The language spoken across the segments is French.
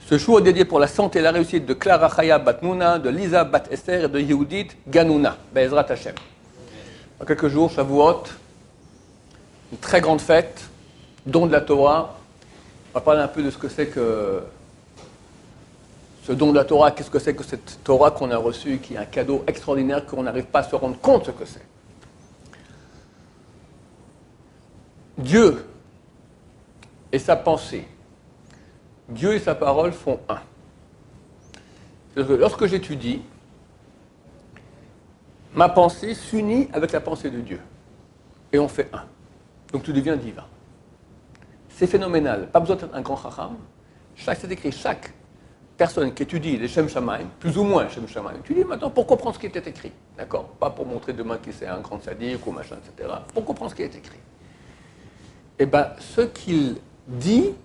Ce jour est dédié pour la santé et la réussite de Clara Chaya Bat Nouna, de Lisa Bat Esther et de Yehudit Ganouna, Be'ezrat Hashem. Dans quelques jours, Shavuot, une très grande fête, don de la Torah. On va parler un peu de ce que c'est que ce don de la Torah, qu'est-ce que c'est que cette Torah qu'on a reçue, qui est un cadeau extraordinaire qu'on n'arrive pas à se rendre compte ce que c'est. Dieu et sa pensée, Dieu et sa parole font un. C'est-à-dire que lorsque j'étudie, ma pensée s'unit avec la pensée de Dieu. Et on fait un. Donc tu deviens divin. C'est phénoménal. Pas besoin d'être un grand chacham. C'est écrit, chaque personne qui étudie les Shem Shamaim, plus ou moins Shem Shamaim, tu dis maintenant pour comprendre ce qui était écrit. D'accord? Pas pour montrer demain qui c'est un grand sadique ou machin, etc. Pour comprendre ce qui est écrit. Eh bien, ce qu'il dit,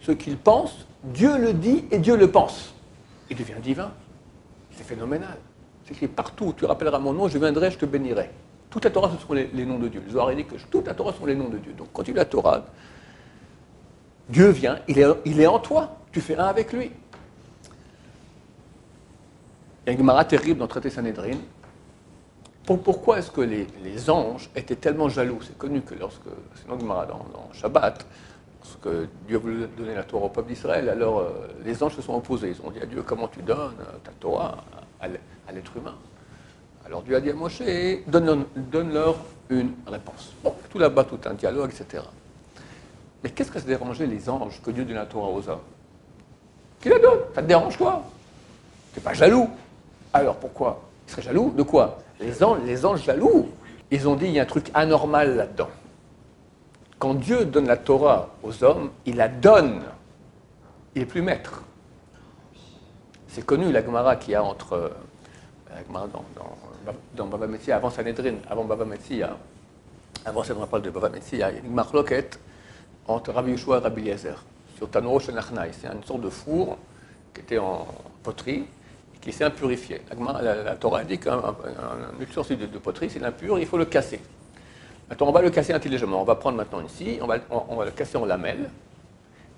ce qu'il pense, Dieu le dit et Dieu le pense. Il devient divin. C'est phénoménal. C'est écrit partout. Tu rappelleras mon nom, je viendrai, je te bénirai. Toute la Torah, ce sont les noms de Dieu. Le Zohar dit que toute la Torah sont les noms de Dieu. Donc, quand tu lis la Torah, Dieu vient, il est en toi. Tu fais un avec lui. Il y a une Gemara terrible dans le traité Sanhedrin. Pourquoi est-ce que les anges étaient tellement jaloux? C'est connu que c'est une Gemara dans Shabbat, lorsque Dieu voulait donner la Torah au peuple d'Israël, alors les anges se sont opposés. Ils ont dit à Dieu, comment tu donnes ta Torah à l'être humain? Alors Dieu a dit à Moshe, donne-leur une réponse. Bon, tout là-bas, tout un dialogue, etc. Mais qu'est-ce que ça dérangeait les anges que Dieu donne la Torah aux hommes? Qu'il la donne, ça te dérange toi? Tu n'es pas jaloux. Alors pourquoi? Ils seraient jaloux de quoi? Les anges jaloux, ils ont dit il y a un truc anormal là-dedans. Quand Dieu donne la Torah aux hommes, il la donne. Il n'est plus maître. C'est connu la Gemara qu'il y a entre dans Bava Metzia, avant Sanhedrin, avant Bava Metzia, avant cette parle de Bava Metzia, il y a une marloquette entre Rabbi Yeshua et Rabbi Eliezer sur Tanoro Shenachnai. C'est une sorte de four qui était en poterie qui s'est impurifié. La Torah dit qu'un ustensile de poterie, c'est impur, il faut le casser. Maintenant, on va le casser intelligemment. On va prendre maintenant ici, on va le casser en lamelles,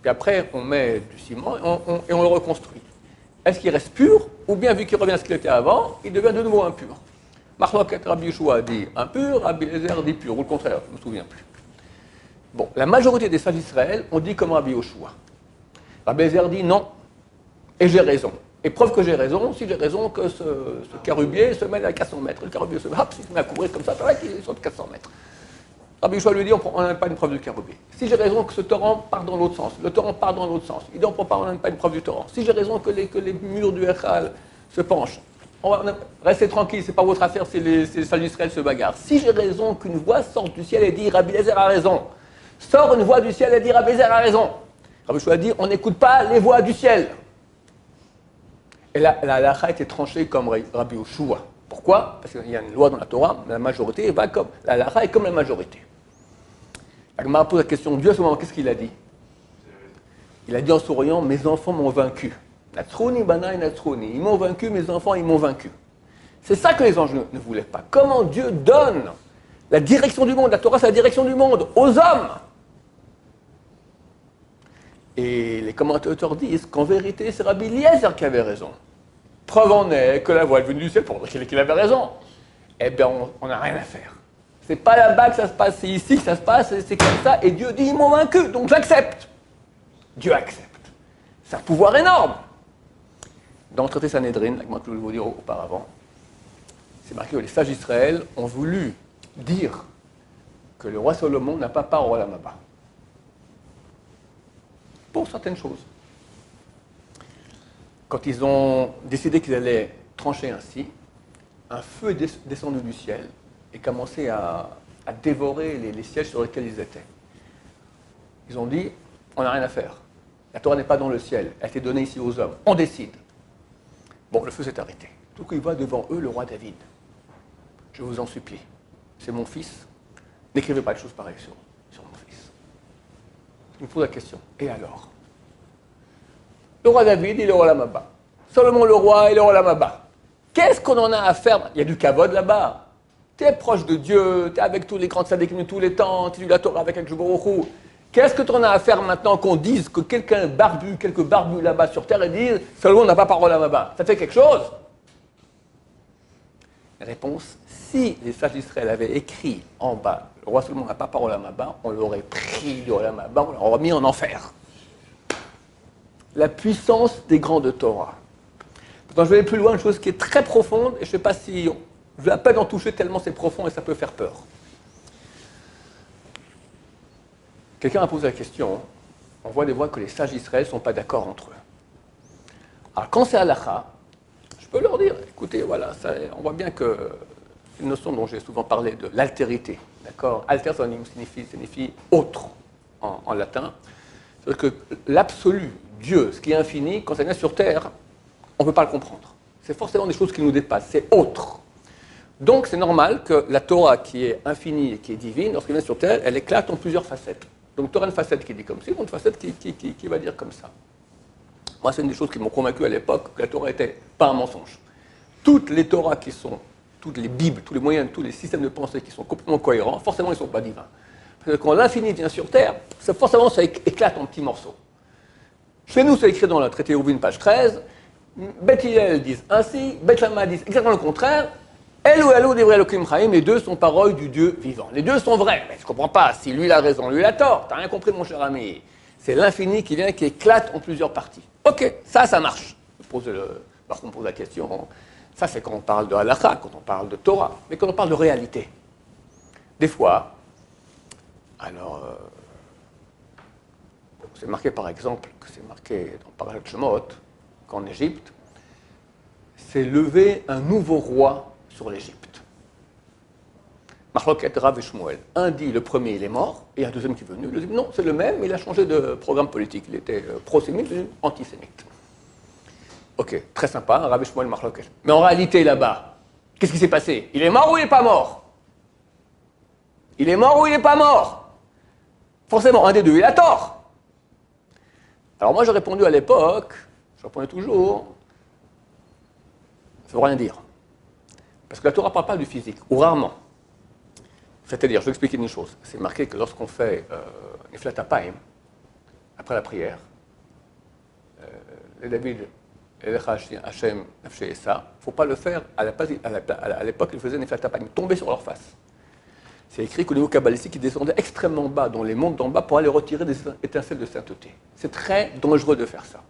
puis après, on met du ciment et on le reconstruit. Est-ce qu'il reste pur, ou bien, vu qu'il revient à ce qu'il était avant, il devient de nouveau impur? Marloquet Rabbi Yeshua dit impur, Rabbi Eliezer dit pur, ou le contraire, je ne me souviens plus. Bon, la majorité des sages d'Israël ont dit comme Rabbi Yeshua. Rabbi Eliezer dit non, et j'ai raison. Et preuve que j'ai raison, si j'ai raison que ce carubier se met à 400 mètres. Le carubier se met à couvrir comme ça, c'est vrai qu'il saute 400 mètres. Rabbi Yeshua lui dit, on n'a pas une preuve du carubier. Si j'ai raison que ce torrent part dans l'autre sens, le torrent part dans l'autre sens, il dit, on n'a pas une preuve du torrent. Si j'ai raison que les murs du Echal se penchent, restez tranquille, c'est pas votre affaire si les sages d'Israël se bagarrent. Si j'ai raison qu'une voix sorte du ciel et dit, Rabbi Eliezer a raison, sort une voix du ciel et dit, Rabbi Eliezer a raison. Rabbi Yeshua dit, on n'écoute pas les voix du ciel. Et la halakha a été tranchée comme Rabbi Yeshua. Pourquoi? Parce qu'il y a une loi dans la Torah, la majorité va comme la halakha est comme la majorité. La Gemara pose la question, Dieu à ce moment, qu'est-ce qu'il a dit? Il a dit en souriant, mes enfants m'ont vaincu. Natsrouni, banai, natsrouni. Ils m'ont vaincu, mes enfants, ils m'ont vaincu. C'est ça que les anges ne voulaient pas. Comment Dieu donne la direction du monde, la Torah c'est la direction du monde, aux hommes. Et les commentateurs disent qu'en vérité, c'est Rabbi Eliezer qui avait raison. Preuve en est que la voix est venue du ciel pour dire qu'il avait raison. Eh bien, on n'a rien à faire. C'est pas là-bas que ça se passe, c'est ici que ça se passe, c'est comme ça. Et Dieu dit, ils m'ont vaincu, donc j'accepte. Dieu accepte. C'est un pouvoir énorme. Dans le traité Sanhedrin, comme je voulais vous dire auparavant, c'est marqué que les sages d'Israël ont voulu dire que le roi Salomon n'a pas part au Olam Haba. Pour certaines choses. Quand ils ont décidé qu'ils allaient trancher ainsi, un feu est descendu du ciel et commençait à dévorer les sièges sur lesquels ils étaient. Ils ont dit, on n'a rien à faire. La Torah n'est pas dans le ciel, elle a été donnée ici aux hommes. On décide. Bon, le feu s'est arrêté. Tout coup, il voit devant eux le roi David. Je vous en supplie, c'est mon fils. N'écrivez pas de choses pareilles sur mon fils. Il me pose la question, et alors? Le roi David, il est au Olam Haba. Salomon le roi, il est au Olam Haba. Qu'est-ce qu'on en a à faire? Il y a du kavod là-bas. Tu es proche de Dieu, tu es avec tous les grands tzadikim de tous les temps, tu lis la Torah avec Akadosh Baruch Hu. Qu'est-ce que tu en as à faire maintenant qu'on dise que quelqu'un barbu, quelques barbus là-bas sur Terre, et disent seulement on n'a pas parole là-bas? Ça fait quelque chose? Réponse, si les sages d'Israël avaient écrit en bas, le roi Salomon n'a pas parole là-bas, on l'aurait pris du là-bas, on l'aurait mis en enfer. La puissance des grands de Torah. Pourtant, je vais aller plus loin, une chose qui est très profonde, et je ne sais pas si je vais à peine en toucher tellement c'est profond et ça peut faire peur. Quelqu'un a posé la question, on voit des fois que les sages d'Israël ne sont pas d'accord entre eux. Alors quand c'est halakha, je peux leur dire, écoutez, voilà, ça, on voit bien que c'est une notion dont j'ai souvent parlé de l'altérité, d'accord? Alter, ça signifie autre en latin. C'est-à-dire que l'absolu, Dieu, ce qui est infini, quand ça vient sur Terre, on ne peut pas le comprendre. C'est forcément des choses qui nous dépassent, c'est autre. Donc c'est normal que la Torah qui est infinie et qui est divine, lorsqu'elle vient sur Terre, elle éclate en plusieurs facettes. Donc tu auras une facette qui dit comme ci, une facette qui va dire comme ça. Moi, c'est une des choses qui m'ont convaincu à l'époque que la Torah n'était pas un mensonge. Toutes les Torahs qui sont, toutes les Bibles, tous les moyens, tous les systèmes de pensée qui sont complètement cohérents, forcément ils ne sont pas divins. Parce que quand l'infini vient sur Terre, forcément ça éclate en petits morceaux. Chez nous, c'est écrit dans le traité Ouvin, page 13, Beth Hillel disent ainsi, Beth Shammai disent exactement le contraire, Elou, Divrei Elokim Chaim, les deux sont paroles du Dieu vivant. Les deux sont vrais, mais je ne comprends pas, si lui il a raison, lui il a tort, t'as rien compris mon cher ami. C'est l'infini qui vient, qui éclate en plusieurs parties. Ok, ça marche. On pose la question, ça c'est quand on parle de halakha, quand on parle de Torah, mais quand on parle de réalité. Des fois, alors, c'est marqué par exemple, c'est marqué dans Parashat Shemot, qu'en Égypte, s'est levé un nouveau roi sur l'Égypte. Machloket Rav et Shmuel. Un dit le premier il est mort, et un deuxième qui est venu. Le deuxième non, c'est le même, mais il a changé de programme politique. Il était pro-sémite, devenu antisémite. Ok, très sympa, Rav et Shmuel Machloket. Mais en réalité là-bas, qu'est-ce qui s'est passé? Il est mort ou il n'est pas mort? Il est mort ou il n'est pas mort? Forcément, un des deux, il a tort. Alors moi j'ai répondu à l'époque, je répondais toujours, ça ne veut rien dire. Parce que la Torah ne parle pas du physique, ou rarement. C'est-à-dire, je vais expliquer une chose. C'est marqué que lorsqu'on fait Niflat Apayim, après la prière, les David, Hachem, Nafshe et ça, il ne faut pas le faire, à l'époque, ils faisaient Niflat Apayim, tomber sur leur face. C'est écrit qu'au niveau kabbalistique, ils descendaient extrêmement bas, dans les mondes d'en bas, pour aller retirer des étincelles de sainteté. C'est très dangereux de faire ça.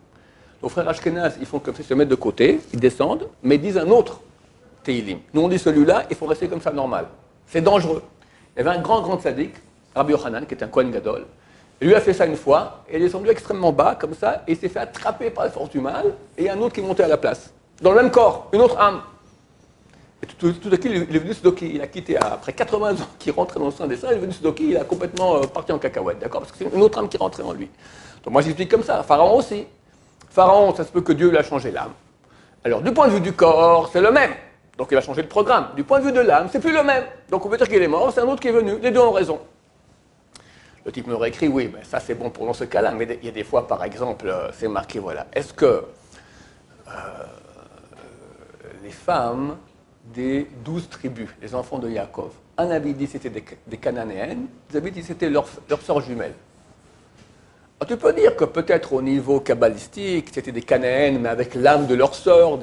Nos frères Ashkenaz, ils font comme ça, ils se mettent de côté, ils descendent, mais ils disent un autre Teilim. Nous, on dit celui-là, il faut rester comme ça normal. C'est dangereux. Il y avait un grand tzaddik, Rabbi Yochanan, qui était un Kohen Gadol. Et lui a fait ça une fois, et il est descendu extrêmement bas, comme ça, et il s'est fait attraper par la force du mal, et il y a un autre qui est monté à la place. Dans le même corps, une autre âme. Et tout à coup, il est venu Sudoki. Il a quitté, après 80 ans qu'il rentrait dans le sein des saints, il est venu Sudoki, il a complètement parti en cacahuète, d'accord? Parce que c'est une autre âme qui rentrait en lui. Donc moi, j'explique comme ça. Pharaon aussi. Pharaon, ça se peut que Dieu lui a changé l'âme. Alors, du point de vue du corps, c'est le même. Donc il a changé le programme. Du point de vue de l'âme, c'est plus le même. Donc on peut dire qu'il est mort, c'est un autre qui est venu. Les deux ont raison. Le type me réécrit, oui, mais ça c'est bon pour dans ce cas-là. Mais il y a des fois, par exemple, c'est marqué, voilà. Est-ce que les femmes des 12 tribus, les enfants de Yaakov, un avait dit c'était des Cananéennes, ils avaient dit c'était leurs sœurs jumelles. Alors, tu peux dire que peut-être au niveau kabbalistique, c'était des Cananéennes, mais avec l'âme de leur sœur, on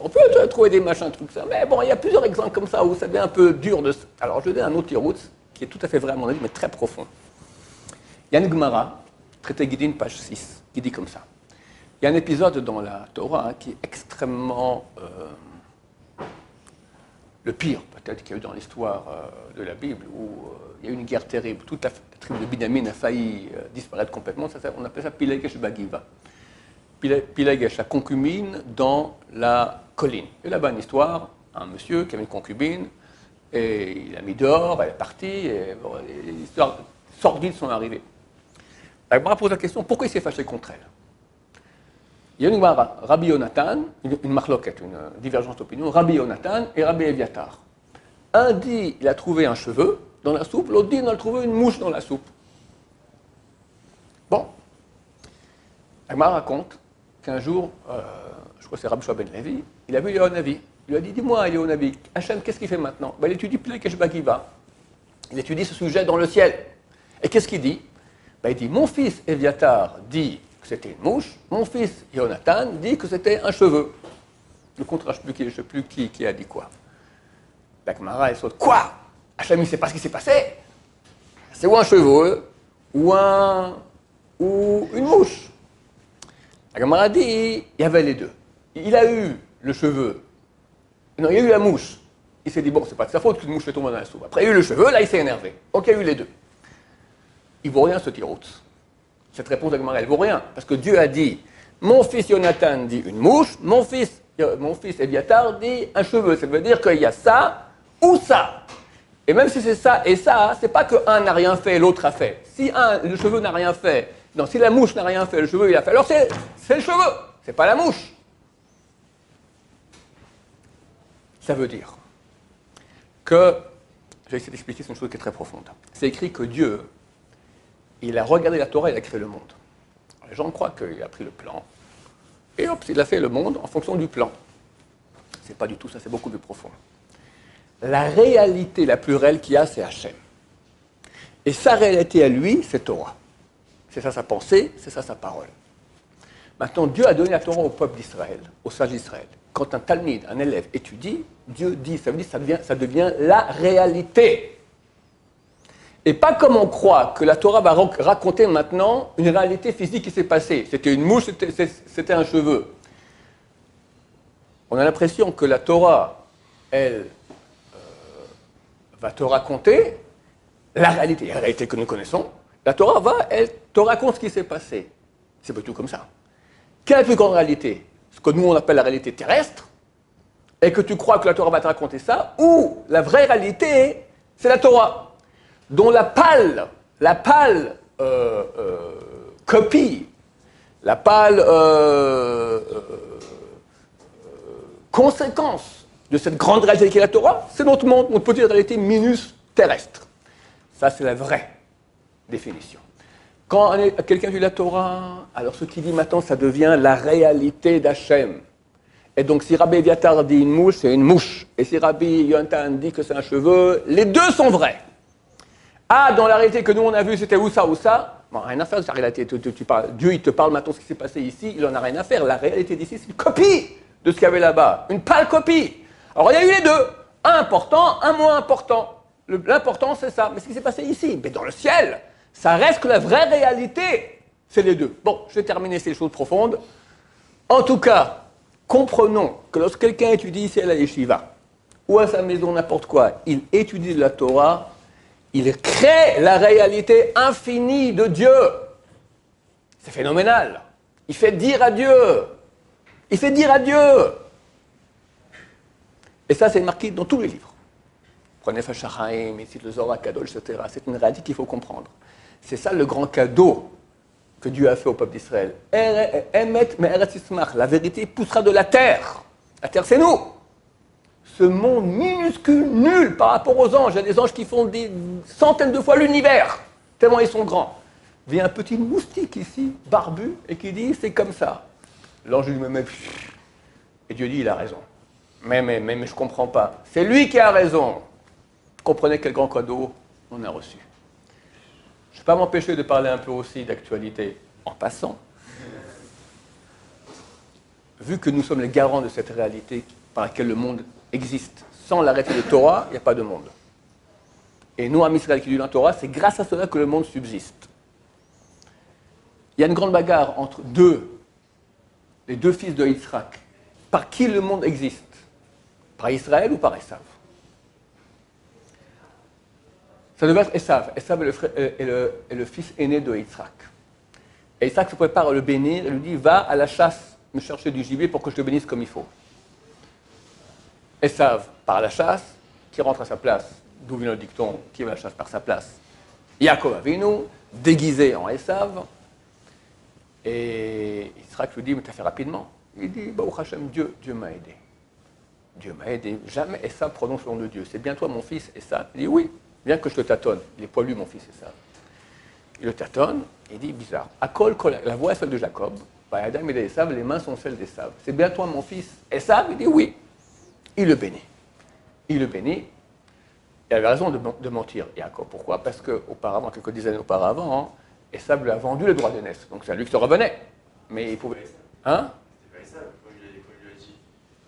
peut trouver des machins, trucs ça. Mais bon, il y a plusieurs exemples comme ça où ça devient un peu dur de... Alors, je vais donner un autre tirout qui est tout à fait vrai à mon avis, mais très profond. Il y a une Gemara, traité Gidin, page 6, qui dit comme ça. Il y a un épisode dans la Torah qui est extrêmement... le pire, peut-être, qu'il y a eu dans l'histoire de la Bible, où il y a eu une guerre terrible. Toute la tribu de Binyamin a failli disparaître complètement. On appelle ça Pilegesh Bagiva. Pilegesh, la concubine dans la colline. Et là-bas, une histoire, un monsieur qui avait une concubine, et il l'a mis dehors, elle est partie, et bon, les histoires sordides sont arrivées. La Gemara pose la question, pourquoi il s'est fâché contre elle? Il y a une Gemara, Rabbi Yonatan, une marloquette, une divergence d'opinion, Rabbi Yonatan et Rabbi Eviatar. Un dit il a trouvé un cheveu dans la soupe, l'autre dit il a trouvé une mouche dans la soupe. Bon. La Gemara raconte qu'un jour, je crois que c'est Rabbi Shua ben Levi, il a vu Yehonavi. Il lui a dit, dis-moi Yehonavi, Hachem, qu'est-ce qu'il fait maintenant? Ben, il étudie Pilegesh Bagiva. Il étudie ce sujet dans le ciel. Et qu'est-ce qu'il dit? Ben, il dit, mon fils Éviatar dit que c'était une mouche, mon fils Jonathan dit que c'était un cheveu. Le contrat, je ne sais plus qui a dit quoi. La Gemara, elle saute, quoi? Hachem, il ne sait pas ce qui s'est passé. C'est ou un cheveu, ou une mouche. La Gemara dit, il y avait les deux. Il a eu le cheveu. Non, il y a eu la mouche. Il s'est dit, bon, c'est pas de sa faute qu'une mouche est tombée dans la soupe. Après, il y a eu le cheveu, là, il s'est énervé. Donc, il y a eu les deux. Il ne vaut rien, ce tirout. Cette réponse de la Gemara, elle ne vaut rien. Parce que Dieu a dit, mon fils Jonathan dit une mouche, mon fils Éviatar dit un cheveu. Ça veut dire qu'il y a ça ou ça. Et même si c'est ça et ça, c'est pas que un n'a rien fait et l'autre a fait. Si le cheveu n'a rien fait, non, si la mouche n'a rien fait, le cheveu il a fait, alors c'est le cheveu, c'est pas la mouche. Ça veut dire que, je vais essayer d'expliquer, c'est une chose qui est très profonde. C'est écrit que Dieu, il a regardé la Torah, il a créé le monde. Alors, les gens croient qu'il a pris le plan, et hop, il a fait le monde en fonction du plan. C'est pas du tout ça, c'est beaucoup plus profond. La réalité la plus réelle qu'il y a, c'est Hachem. Et sa réalité à lui, c'est Torah. C'est ça sa pensée, c'est ça sa parole. Maintenant, Dieu a donné la Torah au peuple d'Israël, aux sages d'Israël. Quand un talmide, un élève étudie, Dieu dit, ça veut dire ça devient la réalité. Et pas comme on croit que la Torah va raconter maintenant une réalité physique qui s'est passée. C'était une mouche, c'était un cheveu. On a l'impression que la Torah, elle, va te raconter la réalité que nous connaissons. La Torah elle te raconte ce qui s'est passé. C'est pas tout comme ça. Quelle est la plus grande réalité? Ce que nous on appelle la réalité terrestre, et que tu crois que la Torah va te raconter ça, ou la vraie réalité, c'est la Torah, dont la pâle copie, la pâle conséquence de cette grande réalité qui est la Torah, c'est notre monde, notre petite réalité minus terrestre. Ça, c'est la vraie définition. Quand quelqu'un dit la Torah, alors ce qu'il dit maintenant, ça devient la réalité d'Hachem. Et donc, si Rabbi Éviatar dit une mouche, c'est une mouche. Et si Rabbi Jonathan dit que c'est un cheveu, les deux sont vrais. Ah, dans la réalité que nous, on a vue, c'était où ça, bon, rien à faire de la réalité. Dieu, il te parle maintenant de ce qui s'est passé ici, il n'en a rien à faire. La réalité d'ici, c'est une copie de ce qu'il y avait là-bas. Une pâle copie. Alors, il y a eu les deux. Un important, un moins important. L'important, c'est ça. Mais ce qui s'est passé ici, mais dans le ciel, ça reste que la vraie réalité, c'est les deux. Bon, je vais terminer ces choses profondes. En tout cas, comprenons que lorsque quelqu'un étudie ici à la yeshiva, ou à sa maison, n'importe quoi, il étudie la Torah, il crée la réalité infinie de Dieu. C'est phénoménal. Il fait dire à Dieu. Il fait dire à Dieu. Et ça, c'est marqué dans tous les livres. Prenez Fashachaim, ici le Zohar Kadosh, etc. C'est une réalité qu'il faut comprendre. C'est ça le grand cadeau que Dieu a fait au peuple d'Israël. Emet me'eretz yismach. La vérité poussera de la terre. La terre, c'est nous. Ce monde minuscule, nul par rapport aux anges. Il y a des anges qui font des centaines de fois l'univers, tellement ils sont grands. Vient un petit moustique ici, barbu, et qui dit c'est comme ça. L'ange lui met. Et Dieu dit il a raison. Mais je ne comprends pas. C'est lui qui a raison. Comprenez quel grand cadeau on a reçu. Je ne vais pas m'empêcher de parler un peu aussi d'actualité en passant. Vu que nous sommes les garants de cette réalité par laquelle le monde existe, sans l'arrêté de Torah, il n'y a pas de monde. Et nous, Am Israël qui dit la Torah, c'est grâce à cela que le monde subsiste. Il y a une grande bagarre entre les deux fils de Yitzhak. Par qui le monde existe? Par Israël ou par Esav? Ça devait être Esav. Esav est le fils aîné de Yitzhak. Et Yitzhak se prépare à le bénir et lui dit, va à la chasse me chercher du gibier pour que je te bénisse comme il faut. Esav part à la chasse, qui rentre à sa place, d'où vient le dicton, qui va à la chasse par sa place. Yaakov Avinu, déguisé en Esav, et Yitzhak lui dit, mais t'as fait rapidement. Il dit, Baruch Hashem, Dieu m'a aidé. Dieu m'a aidé. Jamais Esav prononce le nom de Dieu. C'est bien toi mon fils Esav? Il dit, oui, bien que je te tâtonne. Il est poilu mon fils Esav. Il le tâtonne, il dit, bizarre. La voix est celle de Jacob, Adam et Esav, les mains sont celles d'Esav. C'est bien toi mon fils Esav? Il dit, oui. Il le bénit. Il le bénit. Il avait raison de mentir, Jacob. Pourquoi? Parce qu'auparavant, quelques dizaines auparavant, Esav lui a vendu le droit d'aînesse. Donc c'est à lui que ça revenait. Mais il pouvait. Hein? C'était pas Esav quand il lui a dit.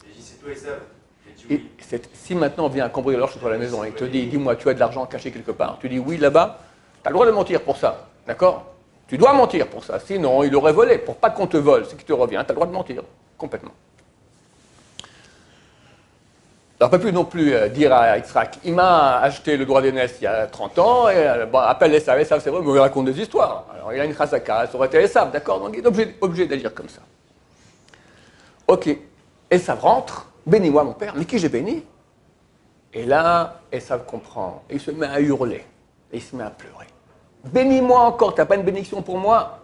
Il a dit c'est toi Esav. Il a dit oui. Si maintenant on vient un cambrioleur chez toi à la maison et il te dit, dis-moi, tu as de l'argent caché quelque part, tu dis oui là-bas, tu as le droit de mentir pour ça. D'accord? Tu dois mentir pour ça. Sinon, il aurait volé. Pour pas qu'on te vole, c'est qu'il te revient, tu as le droit de mentir. Complètement. On ne peut plus non plus dire à Yitzhak, il m'a acheté le droit d'aînesse il y a 30 ans, et bon, appelle Esav, c'est vrai, mais il raconte des histoires. Alors il a une chazaka, ça aurait été Esav, d'accord? Donc il est obligé d'agir comme ça. Ok, Esav rentre, bénis-moi mon père, mais qui j'ai béni? Et là, Esav comprend, et il se met à hurler, et il se met à pleurer. Bénis-moi encore, tu n'as pas une bénédiction pour moi?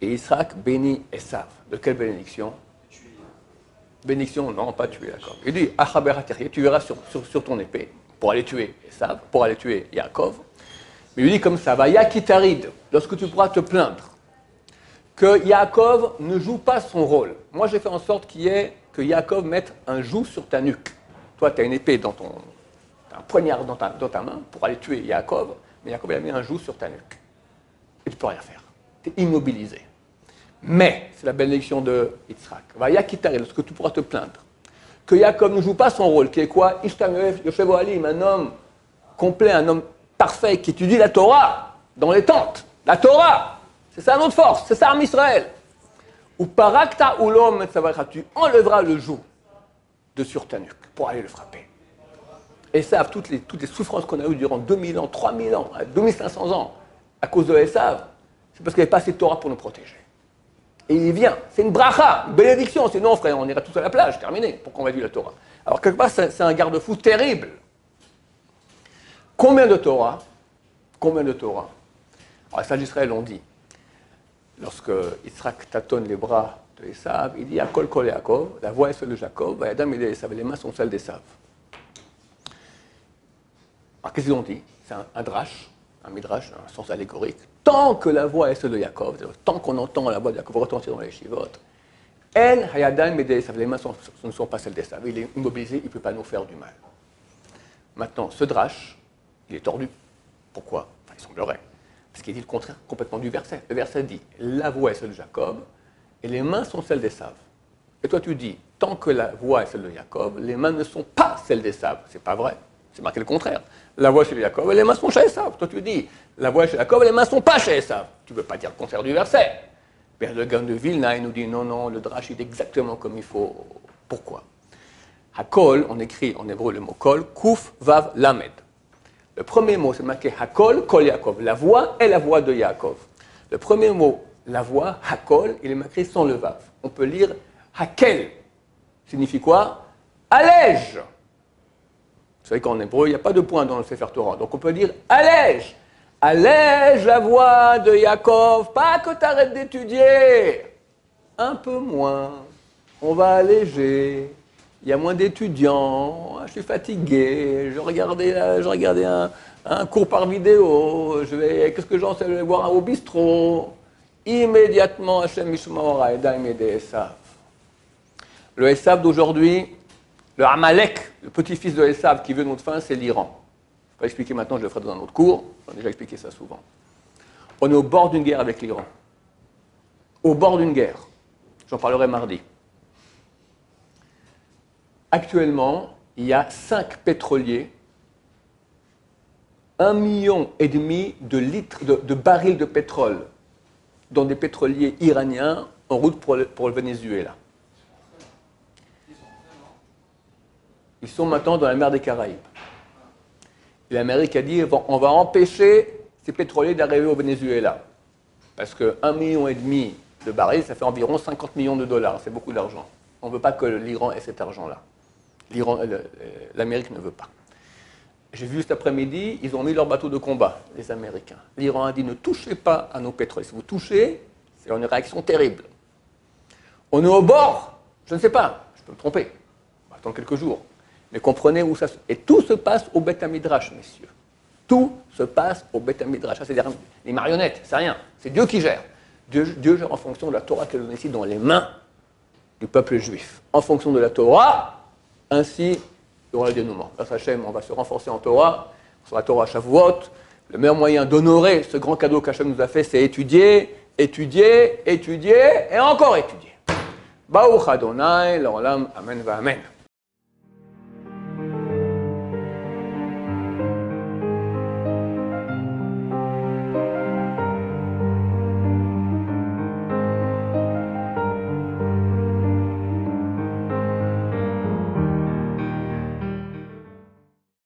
Et Yitzhak bénit Esav. De quelle bénédiction? Bénédiction, non, pas tuer, d'accord. Il dit, tu verras sur ton épée, pour aller tuer Esav, pour aller tuer Yaakov. Mais il dit comme ça, va Yakitarid, lorsque tu pourras te plaindre, que Yaakov ne joue pas son rôle. Moi, j'ai fait en sorte que Yaakov mette un joug sur ta nuque. Toi, tu as une épée un poignard dans ta main pour aller tuer Yaakov, mais Yaakov, il a mis un joug sur ta nuque. Et tu ne peux rien faire. Tu es immobilisé. Mais, c'est la bénédiction de Yitzhak, va Yakitari, lorsque tu pourras te plaindre, que Yaakov ne joue pas son rôle, qui est quoi? Ishtamev Yoshev Alim, un homme complet, un homme parfait, qui étudie la Torah dans les tentes. La Torah, c'est ça notre force, c'est ça Am Israël. Ou parakta ulom, tu enlèveras le joug de sur ta nuque pour aller le frapper. Et ça, toutes les souffrances qu'on a eues durant 2000 ans, 3000 ans, 2500 ans, à cause de Esav, c'est parce qu'il n'y avait pas assez de Torah pour nous protéger. Et il vient, c'est une bracha, une bénédiction, sinon frère, on irait tous à la plage, terminé, pourquoi on va vivre la Torah? Alors quelque part, c'est un garde-fou terrible. Combien de Torah? Combien de Torah? Alors les sages d'Israël ont dit, lorsque Yitzhak tâtonne les bras de Esav, il dit, Akol kol Yaakov, la voix est celle de Jacob, et Adam et Esav, les mains sont celles d'Esav. Alors qu'est-ce qu'ils ont dit? C'est un drash, un midrash, un sens allégorique. Tant que la voix est celle de Yaakov, tant qu'on entend la voix de Yaakov retentir dans les chivotes, En hayadam et Esav, les mains ne sont pas celles d'Esav. Il est immobilisé, il ne peut pas nous faire du mal. Maintenant, ce drash, il est tordu. Pourquoi? Enfin, il semblerait. Parce qu'il dit le contraire complètement du verset. Le verset dit, la voix est celle de Jacob, et les mains sont celles d'Esav. Et toi tu dis, tant que la voix est celle de Jacob, les mains ne sont pas celles d'Esav. C'est pas vrai. C'est marqué le contraire. La voix est chez Jacob et les mains sont chez Esav. Toi tu dis, la voix est chez Jacob et les mains ne sont pas chez Esav. Tu ne peux pas dire le contraire du verset. Mais le Gaon de Vilna, il nous dit, non, le drash est exactement comme il faut. Pourquoi? Hakol, on écrit en hébreu le mot kol, kuf, vav, lamed. Le premier mot, c'est marqué Hakol, Kol Yaakov. La voix est la voix de Yaakov. Le premier mot, la voix, Hakol, il est marqué sans le vav. On peut lire Hakel. Signifie quoi? Allège. Vous savez qu'en hébreu, il n'y a pas de point dans le Sefer Torah. Donc on peut dire allège. Allège la voix de Yaakov. Pas que tu arrêtes d'étudier. Un peu moins. On va alléger. Il y a moins d'étudiants, je suis fatigué, je regardais un cours par vidéo, qu'est-ce que j'en sais, je vais voir au bistrot. Immédiatement, Hashem Mishmor Edaim et Esav. Le Esav d'aujourd'hui, le Amalek, le petit-fils de Esav qui veut notre fin, c'est l'Iran. Je ne vais pas expliquer maintenant, je le ferai dans un autre cours, on a déjà expliqué ça souvent. On est au bord d'une guerre avec l'Iran. Au bord d'une guerre. J'en parlerai mardi. Actuellement, il y a 5 pétroliers, 1,5 million de barils de pétrole dans des pétroliers iraniens en route pour le Venezuela. Ils sont maintenant dans la mer des Caraïbes. Et l'Amérique a dit on va empêcher ces pétroliers d'arriver au Venezuela. Parce que 1,5 million de barils, ça fait environ 50 millions de dollars. C'est beaucoup d'argent. On ne veut pas que l'Iran ait cet argent-là. L'Amérique ne veut pas. J'ai vu cet après-midi, ils ont mis leur bateau de combat, les Américains. L'Iran a dit ne touchez pas à nos pétroles. Si vous touchez, c'est une réaction terrible. On est au bord, je ne sais pas, je peux me tromper. On va attendre quelques jours. Mais comprenez où ça se passe. Et tout se passe au Beth Midrash, messieurs. Tout se passe au Beth Midrash. Ça, c'est des marionnettes, c'est rien. C'est Dieu qui gère. Dieu gère en fonction de la Torah qu'elle donne ici dans les mains du peuple juif. En fonction de la Torah, ainsi, il y aura le dénouement. Grâce à Hachem, on va se renforcer en Torah, sur la Torah Shavuot, Le meilleur moyen d'honorer ce grand cadeau qu'Hachem nous a fait, c'est étudier, étudier, étudier et encore étudier. Baruch Adonai, l'olam, amen va amen.